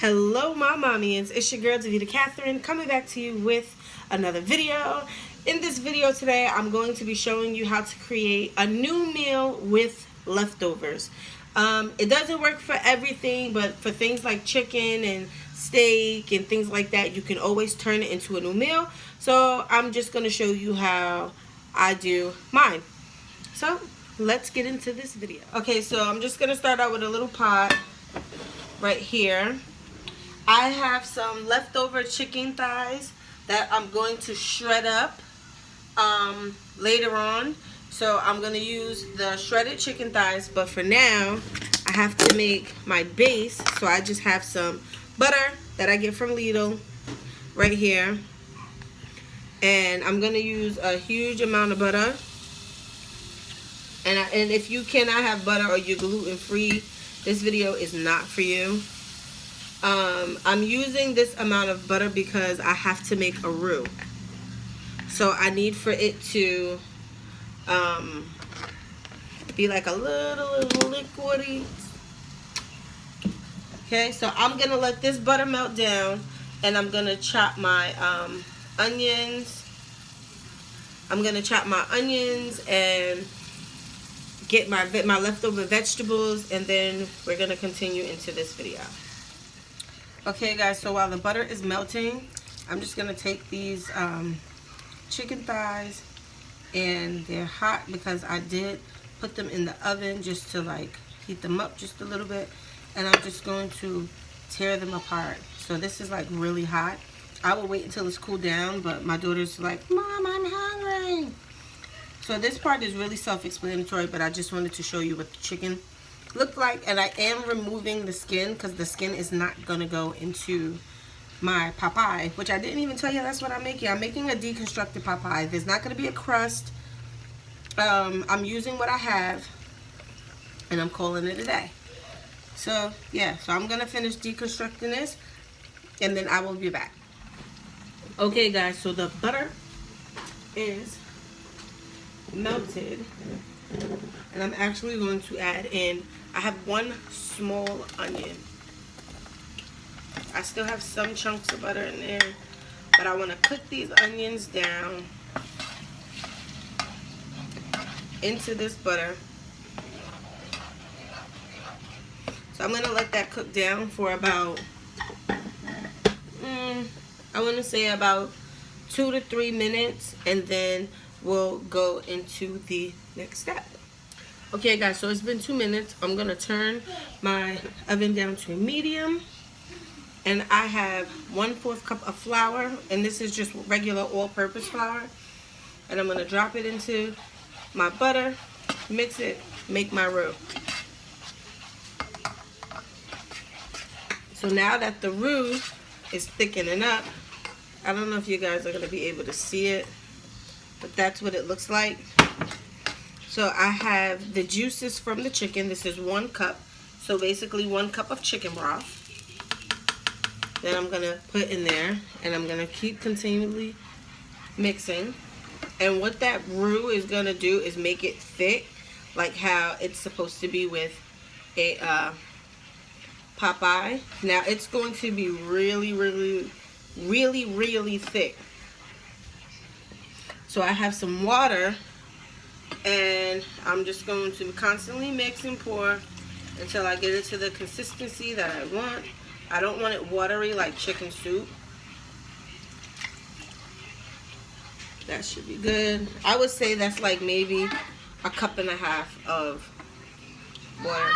Hello my mommies, it's your girl Davita Catherine coming back to you with another video. In this video today I'm going to be showing you how to create a new meal with leftovers. It doesn't work for everything, but for things like chicken and steak and things like that, you can always turn it into a new meal. So I'm just going to show you how I do mine. So let's get into this video. Okay, so I'm just going to start out with a little pot right here. I have some leftover chicken thighs that I'm going to shred up later on. So I'm going to use the shredded chicken thighs, but for now I have to make my base. So I just have some butter that I get from Lidl right here. And I'm going to use a huge amount of butter. And if you cannot have butter or you're gluten-free, this video is not for you. I'm using this amount of butter because I have to make a roux. So I need for it to be like a little liquidy. Okay, so I'm going to let this butter melt down and I'm going to chop my onions. I'm going to chop my onions and get my leftover vegetables, and then we're going to continue into this video. Okay guys, so while the butter is melting, I'm just going to take these chicken thighs, and they're hot because I did put them in the oven just to like heat them up just a little bit, and I'm just going to tear them apart. So this is like really hot. I will wait until it's cooled down, but my daughter's like, Mom, I'm hungry. So this part is really self-explanatory, but I just wanted to show you what the chicken looked like. And I am removing the skin because the skin is not going to go into my pot pie, which I didn't even tell you that's what I'm making. I'm making a deconstructed pot pie. There's not going to be a crust. I'm using what I have, and I'm calling it a day. So, yeah. So I'm going to finish deconstructing this, and then I will be back. Okay, guys. So the butter is melted, and I'm actually going to add in, I have one small onion. I still have some chunks of butter in there, but I want to cook these onions down into this butter. So I'm going to let that cook down for about I want to say about 2 to 3 minutes, and then we'll go into the next step. Okay guys, so it's been 2 minutes. I'm gonna turn my oven down to a medium, and I have 1/4 cup of flour, and this is just regular all-purpose flour, and I'm gonna drop it into my butter, mix it, make my roux. So now that the roux is thickening up, I don't know if you guys are gonna be able to see it, but that's what it looks like. So I have the juices from the chicken. This is 1 cup. So basically 1 cup of chicken broth. Then I'm going to put in there, and I'm going to keep continually mixing. And what that roux is going to do is make it thick, like how it's supposed to be with a pot pie. Now it's going to be really thick. So I have some water, and I'm just going to constantly mix and pour until I get it to the consistency that I want. I don't want it watery like chicken soup. That should be good. I would say that's like maybe 1.5 cups of water.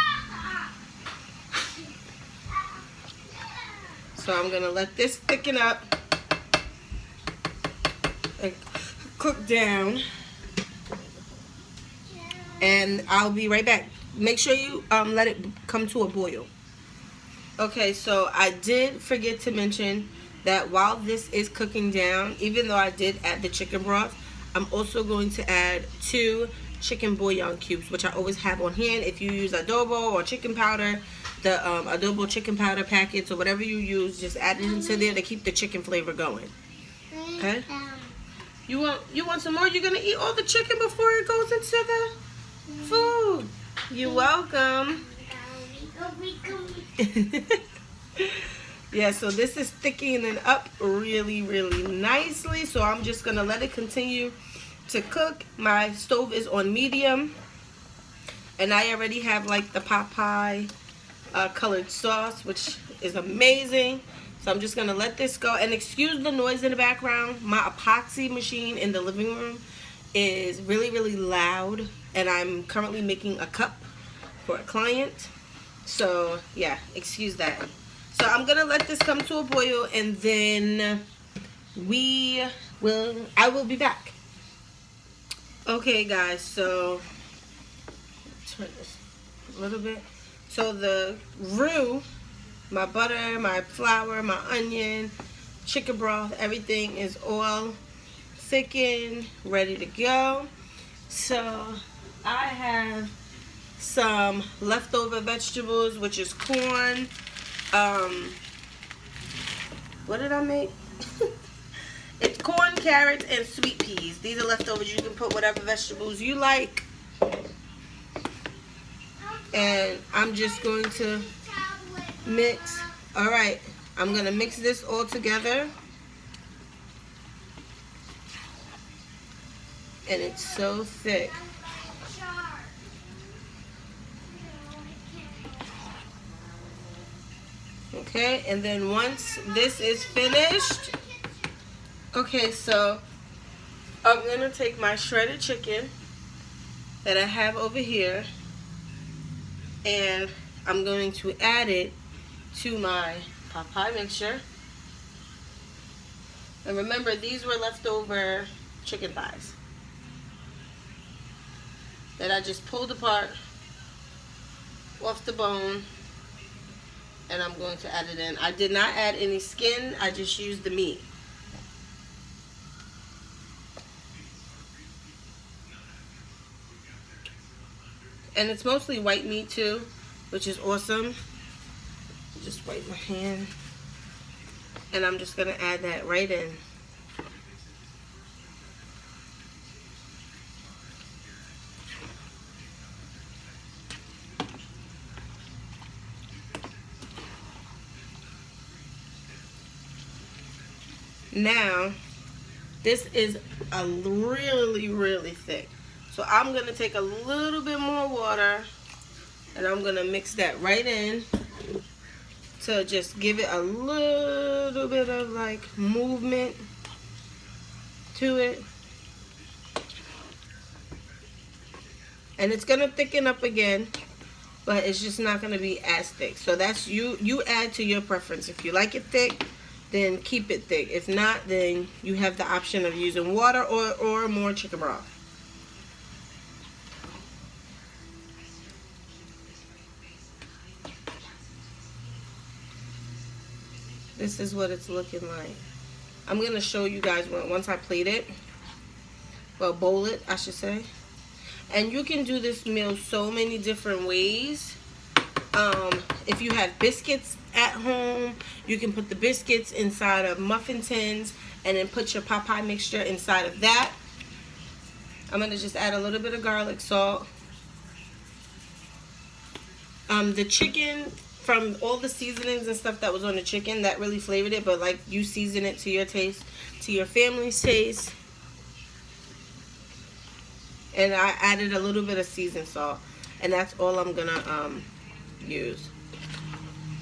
So I'm going to let this thicken up and cook down, and I'll be right back. Make sure you let it come to a boil. Okay, so I did forget to mention that while this is cooking down, even though I did add the chicken broth, I'm also going to add 2 chicken bouillon cubes, which I always have on hand. If you use adobo or chicken powder, the adobo chicken powder packets or whatever you use, just add it into there to keep the chicken flavor going. Okay? You want some more? You're gonna eat all the chicken before it goes into the food. You're welcome. Yeah, so this is thickening up really, really nicely. So I'm just going to let it continue to cook. My stove is on medium. And I already have like the Popeye colored sauce, which is amazing. So I'm just going to let this go. And excuse the noise in the background. My epoxy machine in the living room is really, really loud. And I'm currently making a cup for a client. So yeah, excuse that. So I'm going to let this come to a boil, and then I will be back. Okay guys, so turn this a little bit. So the roux, my butter, my flour, my onion, chicken broth, everything is all thickened, ready to go. So I have some leftover vegetables, which is corn. What did I make? It's corn, carrots, and sweet peas. These are leftovers. You can put whatever vegetables you like. And I'm just going to mix. Alright, I'm going to mix this all together. And it's so thick. Okay, and then once this is finished, okay, so I'm going to take my shredded chicken that I have over here, and I'm going to add it to my Popeye mixture. And remember, these were leftover chicken thighs that I just pulled apart off the bone, and I'm going to add it in. I did not add any skin, I just used the meat. And it's mostly white meat too, which is awesome. Just wipe my hand. And I'm just gonna add that right in. Now, this is a really, really thick. So I'm going to take a little bit more water, and I'm going to mix that right in to just give it a little bit of like movement to it. And it's going to thicken up again, but it's just not going to be as thick. So that's you add to your preference. If you like it thick, then keep it thick. If not, then you have the option of using water or more chicken broth. This is what it's looking like. I'm going to show you guys once I plate it. Well, bowl it, I should say. And you can do this meal so many different ways. If you have biscuits at home, you can put the biscuits inside of muffin tins and then put your Popeye mixture inside of that. I'm going to just add a little bit of garlic salt. The chicken, from all the seasonings and stuff that was on the chicken, that really flavored it, but like you season it to your taste, to your family's taste. And I added a little bit of seasoned salt, and that's all I'm gonna use.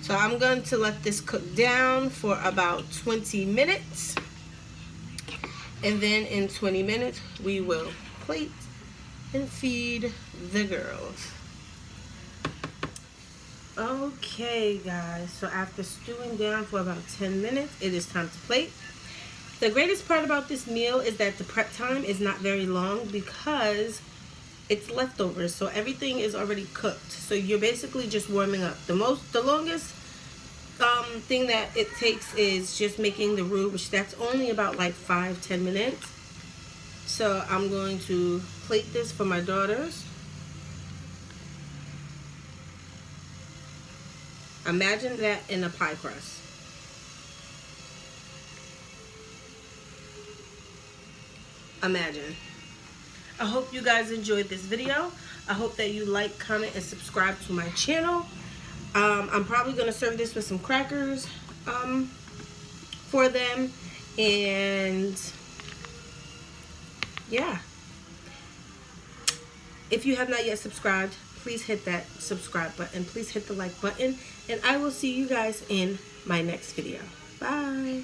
So I'm going to let this cook down for about 20 minutes. And then in 20 minutes, we will plate and feed the girls. Okay, guys. So after stewing down for about 10 minutes, it is time to plate. The greatest part about this meal is that the prep time is not very long because it's leftovers, so everything is already cooked. So you're basically just warming up. The longest thing that it takes is just making the roux, which that's only about like 5-10 minutes. So I'm going to plate this for my daughters. Imagine that in a pie crust. Imagine. I hope you guys enjoyed this video. I hope that you like, comment, and subscribe to my channel. I'm probably going to serve this with some crackers for them. And yeah, if you have not yet subscribed, please hit that subscribe button. Please hit the like button. And I will see you guys in my next video. Bye.